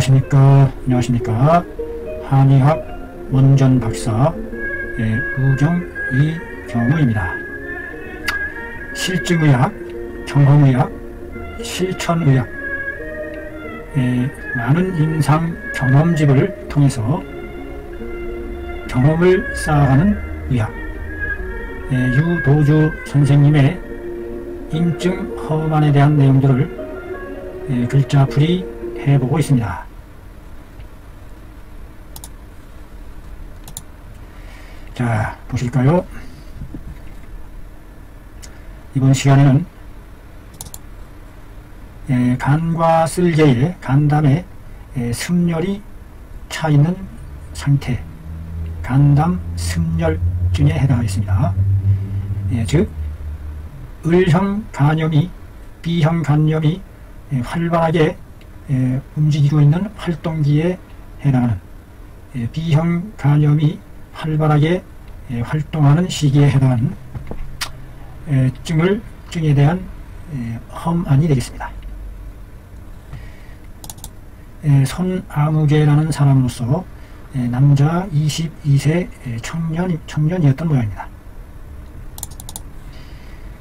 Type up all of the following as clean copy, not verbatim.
안녕하십니까. 한의학 원전 박사 우경 이경우입니다. 실증의학, 경험의학, 실천의학, 많은 임상 경험집을 통해서 경험을 쌓아가는 의학, 유도주 선생님의 인증 허만에 대한 내용들을 글자풀이 해보고 있습니다. 자, 보실까요? 이번 시간에는 간과 쓸개의 간담에 습열이 차 있는 상태, 간담 습열증에 해당하겠습니다. 즉 을형 간염이 B형 간염이 활발하게 움직이고 있는 활동기에 해당하는 B형 간염이 활발하게 활동하는 시기에 해당하는 증에 대한 험안이 되겠습니다. 손아무개라는 사람으로서 남자 22세 청년이었던 모양입니다.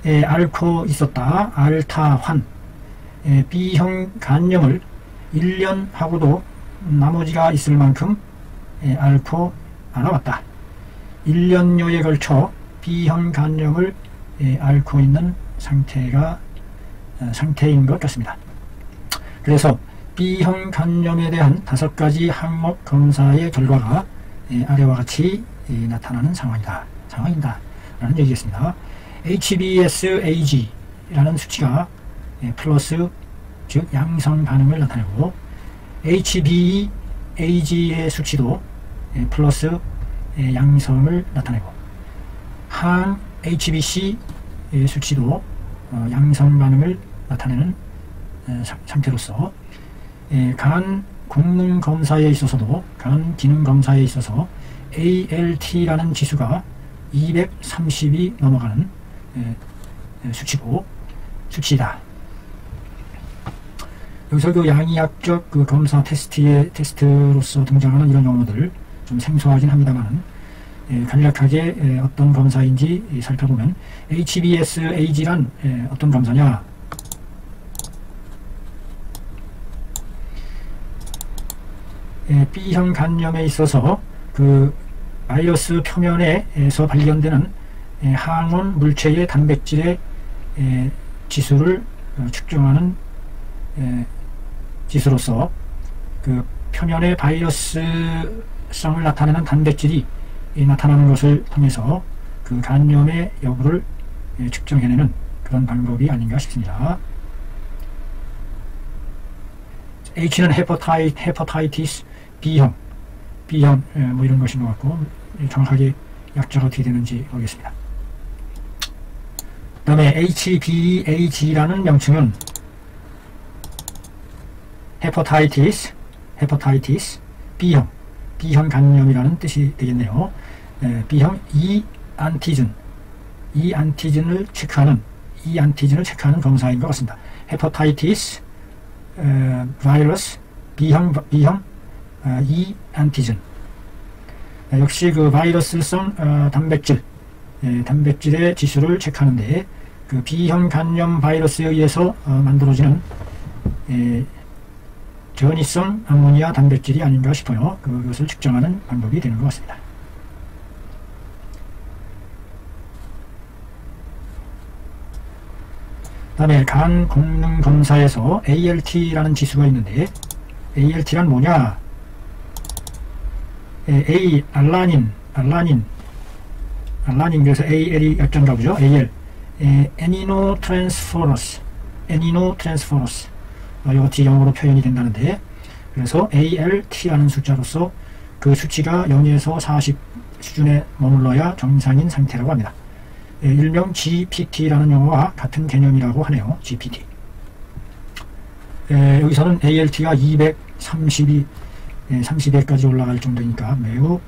앓고 있었다. 알타환 B형 간염을 1년 하고도 나머지가 있을 만큼 앓고 알아왔다. 1년여에 걸쳐 B형 간염을 앓고 있는 상태인 것 같습니다. 그래서 B형 간염에 대한 5가지 항목 검사의 결과가 아래와 같이 나타나는 상황이다 라는 얘기겠습니다. HBsAg라는 수치가 플러스, 즉 양성 반응을 나타내고, HBeAg의 수치도 플러스 양성을 나타내고, 항 HBC 수치도 양성 반응을 나타내는 상태로서 간 공능 검사에 있어서도, 간 기능 검사에 있어서 ALT라는 지수가 230이 넘어가는 수치다. 여기서 그 양의학적 그 검사 테스트로서 등장하는 이런 용어들 좀 생소하긴 합니다만, 간략하게 어떤 검사인지 살펴보면, HBsAg란 어떤 검사냐? B형 간염에 있어서 그 바이러스 표면에서 발견되는 항원 물체의 단백질의 지수를 측정하는 지수로서, 그 표면의 바이러스성을 나타내는 단백질이 나타나는 것을 통해서 그 간염의 여부를 측정해내는 그런 방법이 아닌가 싶습니다. H는 헤퍼타이티스 B형 뭐 이런 것인 것 같고, 정확하게 약자가 어떻게 되는지 모르겠습니다. 그 다음에 HBAg라는 명칭은 헤퍼타이티스 B형 간염이라는 뜻이 되겠네요. B형 이 안티즌을 체크하는 검사인 것 같습니다. 헤퍼타이티스 바이러스 B형 이 안티즌, 역시 그 바이러스성 단백질의 지수를 체크하는데, 그 B형 간염 바이러스에 의해서 만들어지는 전이성 암모니아 단백질이 아닌가 싶어요. 그것을 측정하는 방법이 되는 것 같습니다. 그 다음에 간 공능 검사에서 ALT라는 지수가 있는데, ALT란 뭐냐? 알라닌, 그래서 AL이 약자인가 보죠. AL, 애니노트랜스포러스, 이것이 영어로 표현이 된다는데, 그래서 ALT라는 숫자로서 그 수치가 0에서 40 수준에 머물러야 정상인 상태라고 합니다. 일명 GPT라는 용어와 같은 개념이라고 하네요. GPT. 여기서는 ALT가 230에까지 올라갈 정도니까 매우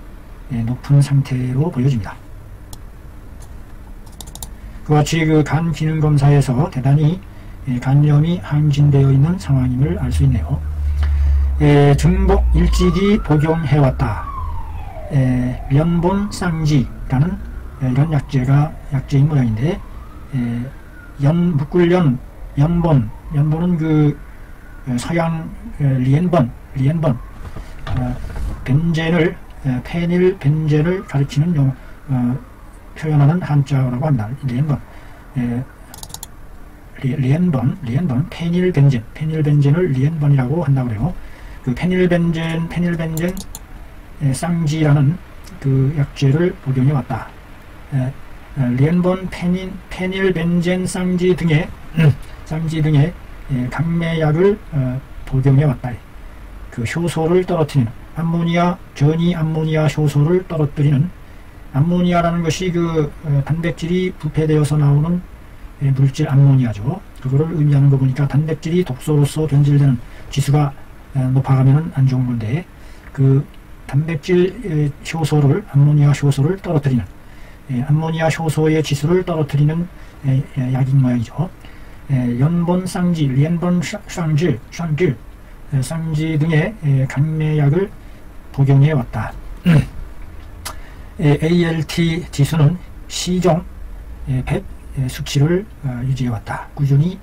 높은 상태로 보여집니다. 그와 같이 그 간 기능 검사에서 대단히 간염이 항진되어 있는 상황임을 알 수 있네요. 증복 일찍이 복용해왔다. 연본 쌍지라는 이런 약재인 모양인데, 연본은 그 서양 리엔본, 벤젠을 페닐 벤젠을 가리키는 표현하는 한자어라고 합니다. 리엔본, 페닐 벤젠을 리엔본이라고 한다고 그래요. 그 페닐 벤젠 쌍지라는 그 약재를 복용해 왔다. 리엔본, 페닐 벤젠 쌍지 등의 강매약을 복용해 왔다. 그 효소를 떨어뜨리는 전이 암모니아 효소를 떨어뜨리는, 암모니아라는 것이 그 단백질이 부패되어서 나오는 물질 암모니아죠. 그거를 의미하는 거 보니까 단백질이 독소로서 변질되는 지수가 높아가면 안 좋은 건데, 그 단백질 효소를, 암모니아 효소를 떨어뜨리는, 암모니아 효소의 지수를 떨어뜨리는 약인 모양이죠. 연본 쌍지, 리엔본 쌍지 등의 강매약을 복용해 왔다. ALT 지수는 시종 100 수치를 유지해 왔다. 꾸준히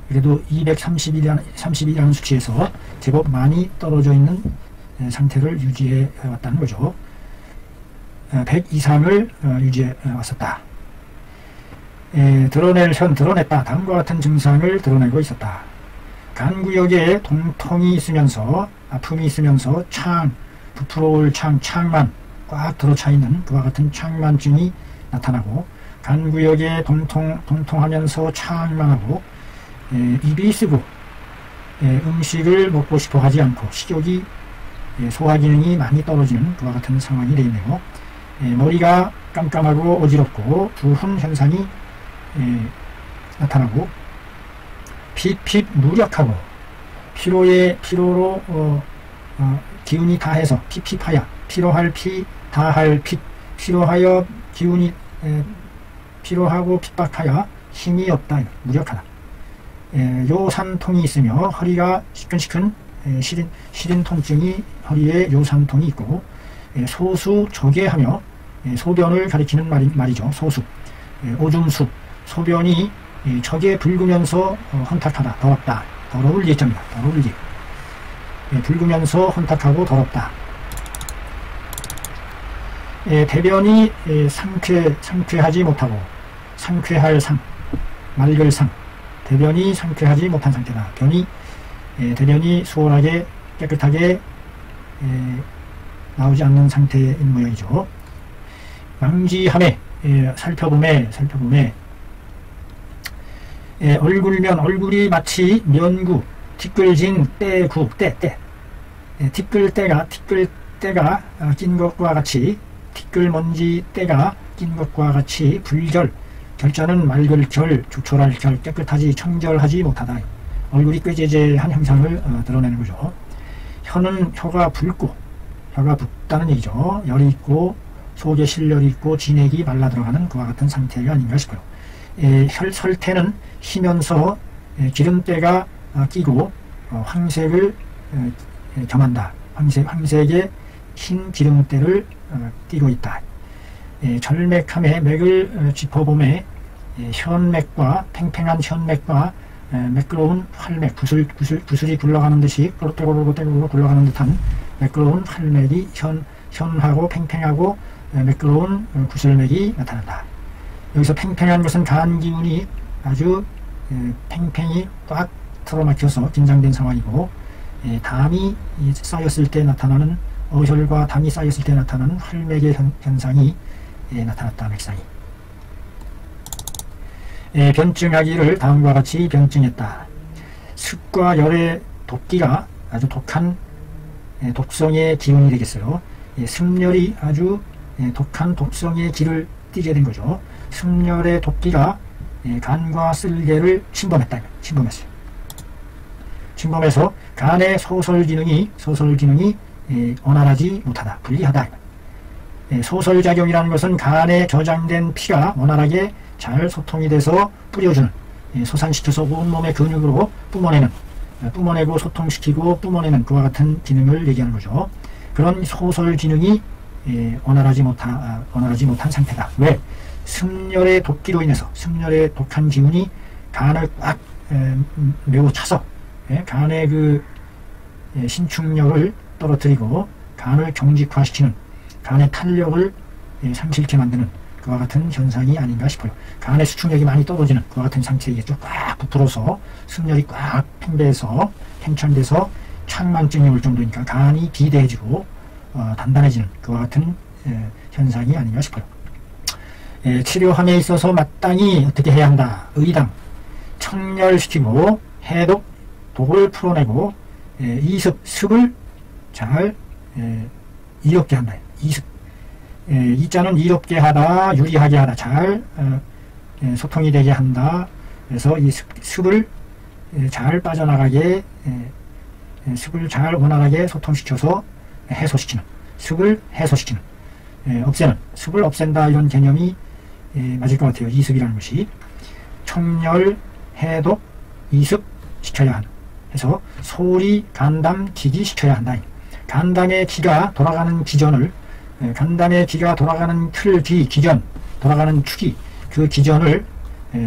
그래도 232라는 수치에서 제법 많이 떨어져 있는 상태를 유지해 왔다는 거죠. 100 이상을 유지해 왔었다. 드러냈다. 다음과 같은 증상을 드러내고 있었다. 간구역에 동통이 있으면서, 아픔이 있으면서 부풀어올 창만 꽉 들어차 있는 그와 같은 창만증이 나타나고, 간구역에 동통하면서 창만하고, 입이 쓰고, 음식을 먹고 싶어 하지 않고, 식욕이, 소화 기능이 많이 떨어지는 그와 같은 상황이 되겠네요. 머리가 깜깜하고 어지럽고 부훈 현상이 나타나고, 핍 무력하고, 피로로 기운이 다해서 핍하야, 피로할 피 다할 핍, 피로하여 기운이 피로하고 핍박하여 힘이 없다, 무력하다. 요산통이 있으며 허리가 시큰시큰 시린 통증이, 허리에 요산통이 있고, 소수 조개하며, 소변을 가리키는 말이죠. 소수, 오줌수, 소변이 적에 붉으면서 혼탁하다, 더럽다, 더러울 예자입니다. 더러울 예. 붉으면서 혼탁하고 더럽다. 대변이 상쾌하지 못하고, 상쾌할 상, 맑을 상, 대변이 상쾌하지 못한 상태다. 대변이 수월하게 깨끗하게 나오지 않는 상태인 모양이죠. 망지함에, 살펴봄에 얼굴이 마치 면구, 티끌진 티끌때가 낀 것과 같이, 티끌먼지 때가 낀 것과 같이, 결자는 맑을 결, 조촐할 결, 깨끗하지 청결하지 못하다. 얼굴이 꾀재재한 형상을 드러내는 거죠. 혀가 붓다는 얘기죠. 열이 있고, 속에 실열이 있고, 진액이 말라 들어가는 그와 같은 상태가 아닌가 싶어요. 설태는 희면서 기름때가 끼고, 황색을 겸한다. 황색의 흰 기름때를 띠고 있다. 절맥함에, 맥을 짚어봄에, 현맥과, 팽팽한 현맥과 매끄러운 활맥, 구슬이 굴러가는 듯이 떼고르고 굴러가는 듯한 매끄러운 활맥이 현하고 팽팽하고 매끄러운 구슬맥이 나타난다. 여기서 팽팽한 것은 간 기운이 아주 팽팽히 꽉 틀어막혀서 긴장된 상황이고, 담이 쌓였을 때 나타나는, 어혈과 담이 쌓였을 때 나타나는 활맥의 현상이 나타났다. 맥상이. 변증하기를 다음과 같이 변증했다. 습과 열의 독기가 아주 독한 독성의 기운이 되겠어요. 습열이 아주 독한 독성의 기를 띠게 된 거죠. 습열의 독기가 간과 쓸개를 침범해서 간의 소설 기능이 원활하지 못하다, 불리하다. 소설작용이라는 것은 간에 저장된 피가 원활하게 잘 소통이 돼서 뿌려주는, 소산시켜서 온몸의 근육으로 뿜어내는 뿜어내고 소통시키고 뿜어내는 그와 같은 기능을 얘기하는 거죠. 그런 소설 기능이 원활하지 못한 상태다. 왜? 승열의 독기로 인해서 승열의 독한 기운이 간을 꽉 매우 차서 간의 그 신축력을 떨어뜨리고 간을 경직화시키는, 간의 탄력을 상실케 만드는 그와 같은 현상이 아닌가 싶어요. 간의 수축력이 많이 떨어지는 그와 같은 상태이겠죠. 꽉 부풀어서 승열이 꽉 팽배해서 팽창돼서 창만증이 올 정도니까 간이 비대해지고 단단해지는 그와 같은 현상이 아닌가 싶어요. 치료함에 있어서 마땅히 어떻게 해야 한다. 의당, 청열시키고 해독, 독을 풀어내고 이습, 습을 잘 이롭게 한다. 이습, 이자는 이롭게 하다, 유리하게 하다, 잘 소통이 되게 한다. 그래서 이 습을 잘 빠져나가게, 습을 잘 원활하게 소통시켜서 해소시키는, 습을 해소시키는, 없애는, 습을 없앤다, 이런 개념이 맞을 것 같아요. 이습이라는 것이 청열, 해독, 이습 시켜야 하는, 해서 소리, 간담, 기기 시켜야 한다. 간담의 기가 돌아가는 기전을, 간담의 기가 돌아가는 틀, 기, 기전, 돌아가는 축이, 그 기전을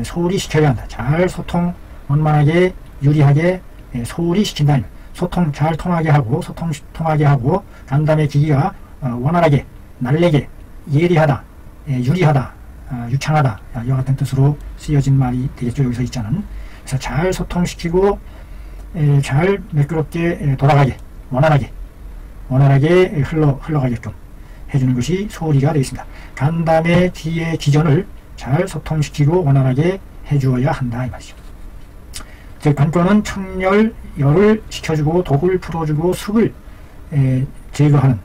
소리시켜야 한다. 잘 소통 원만하게 유리하게 소리시킨다. 소통 잘 통하게 하고, 소통 통하게 하고, 간담의 기기가 원활하게 날래게 예리하다, 유리하다, 유창하다, 이와 같은 뜻으로 쓰여진 말이 되겠죠. 여기서 있자는. 그래서 잘 소통시키고 잘 매끄럽게 돌아가게, 원활하게 흘러가게끔 해주는 것이 소리가 되겠습니다. 간담의 기의 기전을 잘 소통시키고 원활하게 해주어야 한다, 이 말이죠. 즉 관건은 청열, 열을 식혀주고 독을 풀어주고 습을 제거하는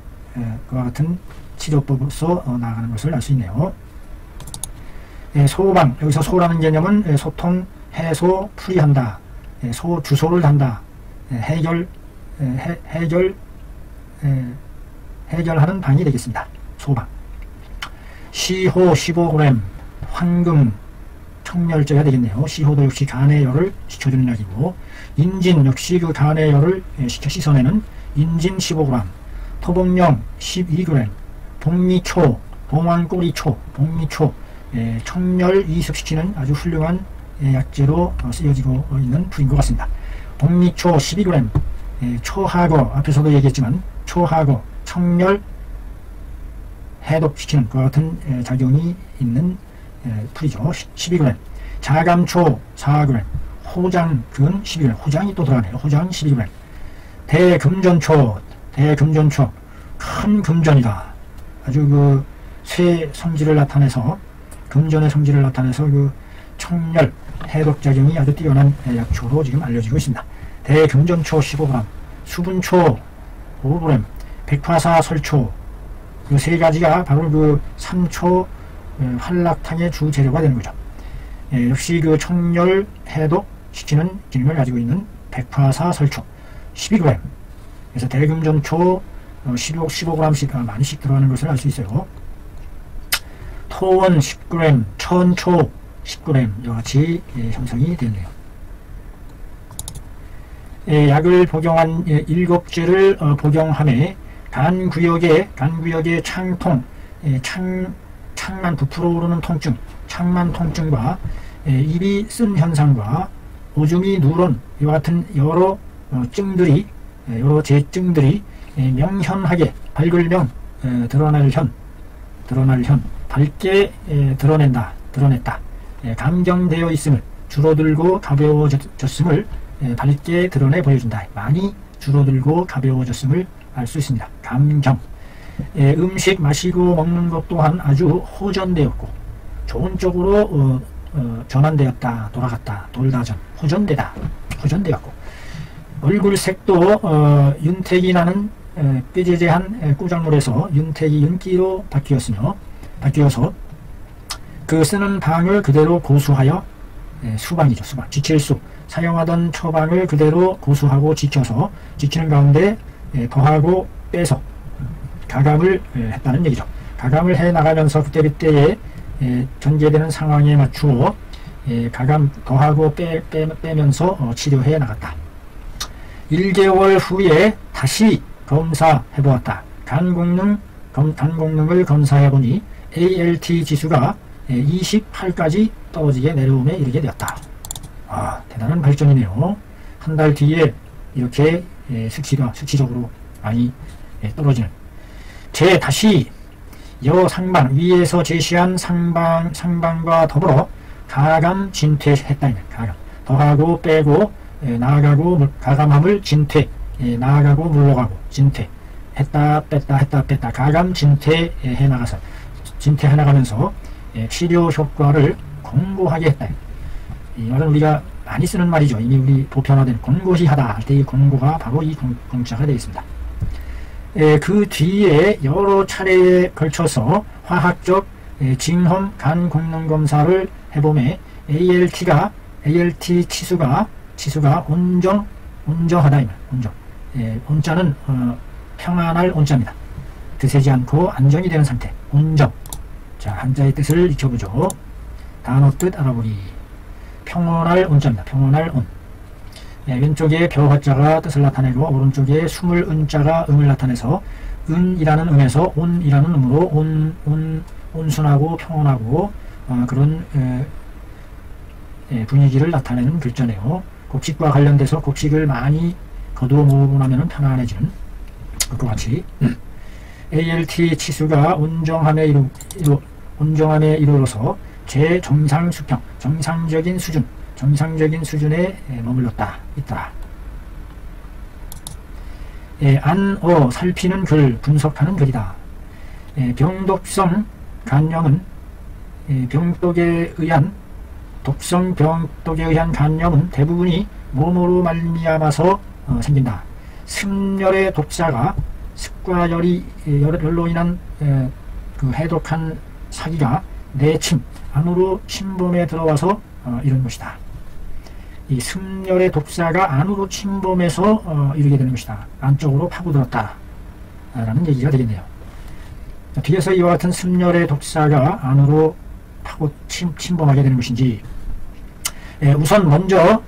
그와 같은 치료법으로서 나아가는 것을 알 수 있네요. 소방, 여기서 소라는 개념은 소통, 해소, 풀이한다, 주소를 단다, 해결하는 방이 되겠습니다. 소방. 시호 15g, 황금, 청열제가 되겠네요. 시호도 역시 간의 열을 식혀주는 약이고, 인진 역시 그 간의 열을 식혀 씻어내는 인진 15g, 토복령 12g, 복미초, 봉황꼬리초, 복미초, 청열 이습시키는 아주 훌륭한 약재로 쓰여지고 있는 풀인 것 같습니다. 복미초 12g, 초하고, 앞에서도 얘기했지만 초하고 청열 해독시키는 그와 같은 작용이 있는 풀이죠. 12g. 자감초 4g, 호장근 12g, 호장이 또 들어가네요. 호장 12g. 대금전초, 큰 금전이다. 아주 그 쇠 성질을 나타내서, 금전의 성질을 나타내서 그 청열 해독작용이 아주 뛰어난 약초로 지금 알려지고 있습니다. 대금전초 15g, 수분초 5g, 백화사 설초, 그 세 가지가 바로 그 삼초 한락탕의 주 재료가 되는 거죠. 역시 그 청열 해독 시키는 기능을 가지고 있는 백화사 설초 12g. 그래서 대금전초 15g씩 많이씩 들어가는 것을 알 수 있어요. 토원 10g, 천초 10g, 이와같이 형성이 되네요. 약을 복용한 7죄를 복용함에 간구역의 창통, 창만 부풀어 오르는 통증, 창만 통증과 입이 쓴 현상과 오줌이 누런 이와 같은 여러 증들이, 여러 재증들이 명현하게, 밝을명, 드러날 현, 밝게 드러냈다. 감경되어 있음을, 줄어들고 가벼워졌음을 밝게 드러내 보여준다. 많이 줄어들고 가벼워졌음을 알 수 있습니다. 감경. 음식 마시고 먹는 것 또한 아주 호전되었고 좋은 쪽으로 전환되었다, 돌아갔다, 돌다전, 호전되었고 얼굴 색도 윤택이 나는 꾀재재한 꾸작물에서 윤택이 윤기로 바뀌어서 그 쓰는 방을 그대로 고수하여, 수방이죠. 수방, 지킬수, 사용하던 처방을 그대로 고수하고 지켜서, 지키는 가운데 더하고 빼서 가감을 했다는 얘기죠. 가감을 해 나가면서 그때그때에 전개되는 상황에 맞추어 가감 더하고 빼면서 치료해 나갔다. 1개월 후에 다시 검사해보았다. 간 공능을 검사해보니 ALT 지수가 28까지 떨어지게 내려오며 이르게 되었다. 대단한 발전이네요. 한 달 뒤에 이렇게 수치적으로 많이 떨어지는. 다시 여상방, 위에서 제시한 상방과 더불어 가감 진퇴했다. 가감. 더하고 빼고 나아가고 가감함을 진퇴, 나아가고 물러가고 진퇴. 했다 뺐다 가감 진퇴해 나가서 진퇴해 나가면서 치료 효과를 공고하게 했다. 이 말은 우리가 많이 쓰는 말이죠. 이미 우리 보편화된 공고히 하다 할 때 이 공고가 바로 이 공자가 되어 있습니다. 그 뒤에 여러 차례에 걸쳐서 화학적 징험 간 공능 검사를 해보매 ALT 치수가 온정하다. 온정. 온자는 평안할 온자입니다. 드세지 않고 안정이 되는 상태. 온정. 자, 한자의 뜻을 익혀보죠. 단어 뜻 알아보기. 평온할 온자입니다. 평온할 온. 왼쪽에 벼화자가 뜻을 나타내고 오른쪽에 숨을 은자가 음을 나타내서 은이라는 음에서 온이라는 음으로 온순하고 평온하고 그런 분위기를 나타내는 글자네요. 곡식과 관련돼서 곡식을 많이 거두어 모으고 나면 편안해지는 것과 같이 ALT 치수가 온정함에 이르러서 제정상 수평, 정상적인 수준에 있다. 살피는 글, 분석하는 글이다. 병독성 간염은 병독에 의한 간염은 대부분이 몸으로 말미암아서 생긴다. 습열의 독사가 열로 인한 그 해독한 사기가 내침 안으로 침범해 들어와서 이런 것이다. 이 습열의 독사가 안으로 침범해서 이르게 되는 것이다. 안쪽으로 파고들었다 라는 얘기가 되겠네요. 뒤에서 이와 같은 습열의 독사가 안으로 침범하게 되는 것인지, 우선 먼저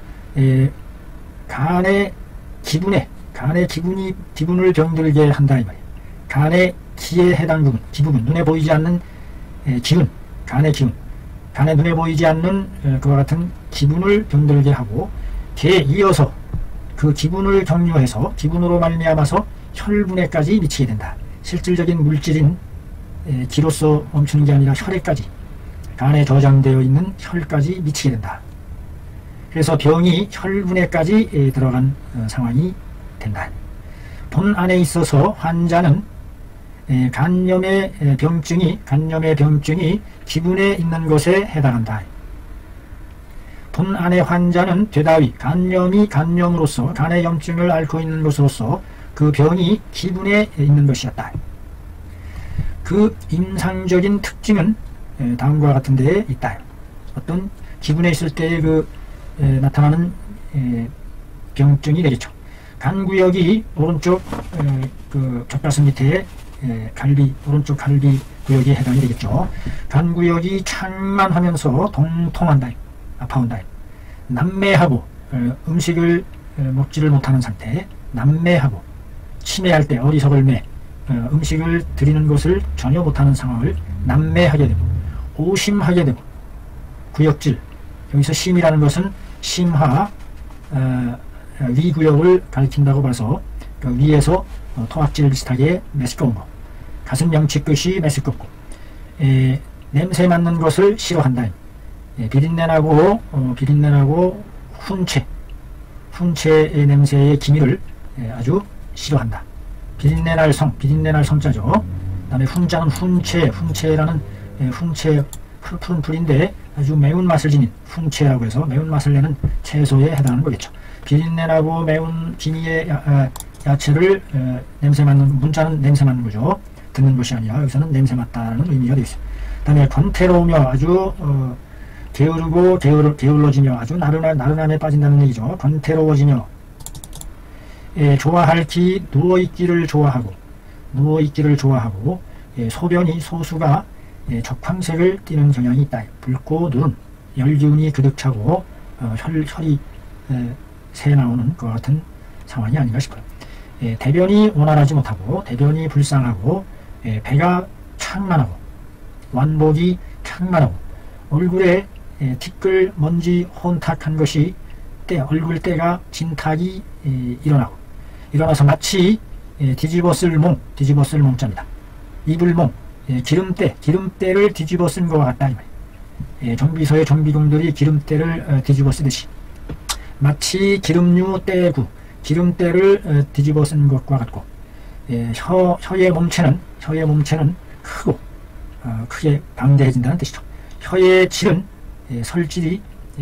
간의 기분을 병들게 한다 이 말이에요. 간의 기에 해당 부분, 눈에 보이지 않는 기운, 간에 눈에 보이지 않는 그와 같은 기분을 병들게 하고, 개에 이어서 그 기분을 경유해서 기분으로 말미암아서 혈분에까지 미치게 된다. 실질적인 물질인 기로서 멈추는 게 아니라 혈에까지, 간에 저장되어 있는 혈까지 미치게 된다. 그래서 병이 혈분에까지 들어간 상황이 된다. 본 안에 있어서 환자는 간염의 병증이 기분에 있는 것에 해당한다. 본 안의 환자는 되다위 간염으로서 간의 염증을 앓고 있는 것으로서 그 병이 기분에 있는 것이었다. 그 임상적인 특징은 다음과 같은 데에 있다. 어떤 기분에 있을 때 나타나는 병증이 되겠죠. 간구역이 오른쪽 젖가슴 밑에 오른쪽 갈비 구역에 해당이 되겠죠. 간구역이 창만하면서 동통한다, 아파온다. 남매하고 음식을 먹지를 못하는 상태, 남매하고 치매할 때 어리석을 매, 음식을 드리는 것을 전혀 못하는 상황을 남매하게 되고, 오심하게 되고, 구역질, 여기서 심이라는 것은 심하 위구역을 가리킨다고 봐서 위에서 토악질 비슷하게 메스꺼운 것, 가슴 명치 끝이 메스껍고, 냄새 맡는 것을 싫어한다. 비린내나고 훈체의 냄새의 기미를 아주 싫어한다. 비린내날 성자죠. 그 다음에 훈자는 훈체라는 푸른 풀인데 아주 매운맛을 지닌 훈체라고 해서 매운맛을 내는 채소에 해당하는 거겠죠. 비린내나고 매운 기미의 야채를 냄새 맡는, 문자는 냄새 맡는 거죠. 듣는 것이 아니라 여기서는 냄새 맡다는 의미가 되어 있어요. 그 다음에 권태로우며 아주 게을러지며 아주 나른함에 빠진다는 얘기죠. 권태로워지며, 좋아할 기 누워있기를 좋아하고 소수가 적황색을 띠는 경향이 있다. 붉고 누른 열기운이 그득 차고 혈이 새 나오는 것 같은 상황이 아닌가 싶어요. 대변이 원활하지 못하고 대변이 불쌍하고 배가 창만하고 완복이 창만하고 얼굴에 티끌 먼지 혼탁한 것이 얼굴때가 진탁이 일어나서 마치 뒤집었을 몽자입니다. 이불몽, 기름때를 뒤집어 쓴 것과 같다. 정비소의 정비공들이 기름때를 뒤집어 쓰듯이 마치 기름때를 뒤집어 쓴 것과 같고, 혀의 몸체는 크고 크게 방대해진다는 뜻이죠. 혀의 질은 설질이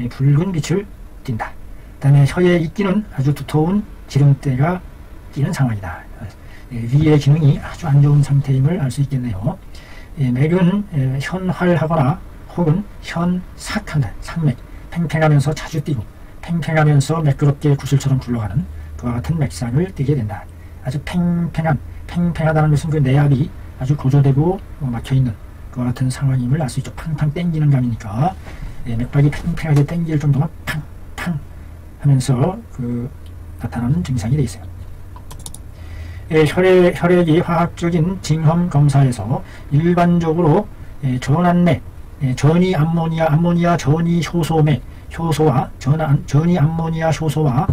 붉은 빛을 띈다. 그 다음에 혀의 이끼는 아주 두터운 기름때가 끼는 상황이다. 위의 기능이 아주 안 좋은 상태임을 알 수 있겠네요. 맥은 현활하거나 혹은 현삭한다. 산맥, 팽팽하면서 자주 뛰고 팽팽하면서 매끄럽게 구슬처럼 굴러가는 그와 같은 맥상을 띠게 된다. 아주 팽팽하다는 것은 그 내압이 아주 고조되고 막혀있는 그와 같은 상황임을 알 수 있죠. 팡팡 땡기는 감이니까 맥박이 팽팽하게 땡길 정도만 팡팡 하면서 나타나는 증상이 되어 있어요. 혈액이 화학적인 징험 검사에서 일반적으로 전안내, 전이 암모니아 전이 효소와 전이 암모니아 효소와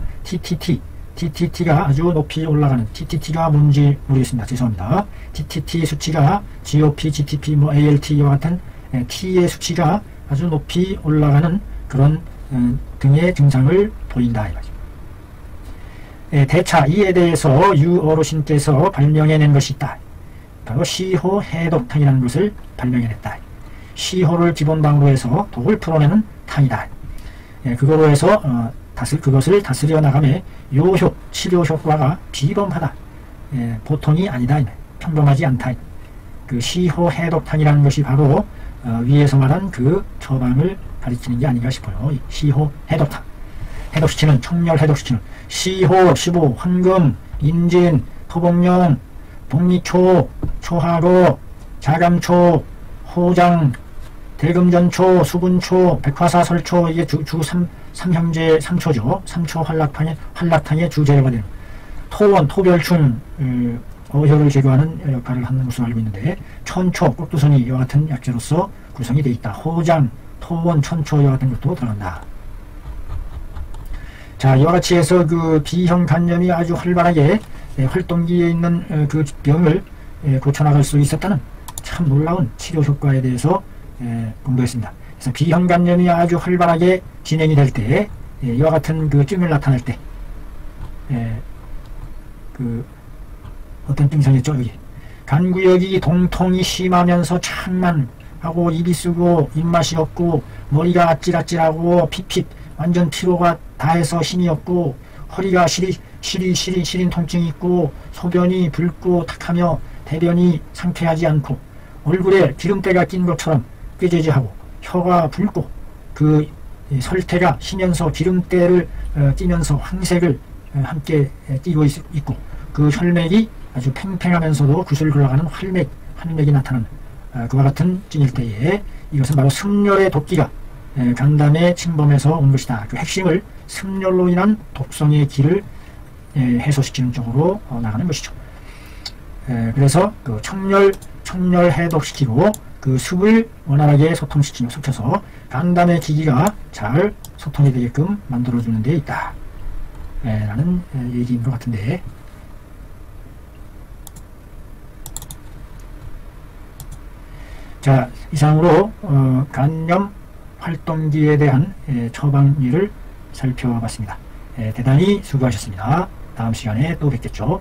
TTT가 아주 높이 올라가는, TTT가 뭔지 모르겠습니다. 죄송합니다. TTT 수치가 GOP, GTP, ALT와 같은 T의 수치가 아주 높이 올라가는 그런 등의 증상을 보인다. 대차, 이에 대해서 유 어르신께서 발명해낸 것이 있다. 바로 시호해독탕이라는 것을 발명해냈다. 시호를 기본방으로 해서 독을 풀어내는 탕이다. 그거로 해서 그것을 다스려 나감에 치료 효과가 비범하다. 보통이 아니다. 평범하지 않다. 그 시호해독탕이라는 것이 바로 위에서 말한 그 처방을 가리키는 게 아닌가 싶어요. 시호해독탕. 해독시키는, 청열 해독시키는 시호, 시보, 황금, 인진, 토복령, 복리초, 초하고, 자감초, 호장, 대금전초, 수분초, 백화사설초, 이게 삼형제 3초죠. 3초 활락탕의 주재료가 되는 토원, 토별충, 어혈을 제거하는 역할을 하는 것으로 알고 있는데, 천초, 꼭두선이 이와 같은 약재로서 구성이 되어 있다. 호장, 토원, 천초 이와 같은 것도 들어간다. 자, 이와 같이 해서 그 B형 간염이 아주 활발하게 활동기에 있는 그 병을 고쳐나갈 수 있었다는 참 놀라운 치료 효과에 대해서 공부했습니다. 그래서 B형 간염이 아주 활발하게 진행이 될 때, 이와 같은 그 증을 나타낼 때, 어떤 증상이었죠? 여기 간구역이 동통이 심하면서 창만하고 입이 쓰고 입맛이 없고 머리가 아찔아찔하고 핏핏 완전 피로가 다해서 힘이 없고 허리가 시린 통증이 있고 소변이 붉고 탁하며 대변이 상쾌하지 않고 얼굴에 기름때가 낀 것처럼 꾀죄죄하고 혀가 붉고 그 설태가 희면서 기름때를 띠면서 황색을 함께 띠고 있고 그 혈맥이 아주 팽팽하면서도 구슬 흘러가는 활맥이 나타나는 그와 같은 찡일 때에 이것은 바로 습열의 독기가 간담에 침범해서 온 것이다. 그 핵심을 습열로 인한 독성의 길을 해소시키는 쪽으로 나가는 것이죠. 그래서 그 청열 해독시키고 그 습을 원활하게 소통시켜서 간담의 기기가 잘 소통이 되게끔 만들어주는 데 있다. 라는 얘기인 것 같은데, 자, 이상으로 간염 활동기에 대한 처방일을 살펴봤습니다. 대단히 수고하셨습니다. 다음 시간에 또 뵙겠죠.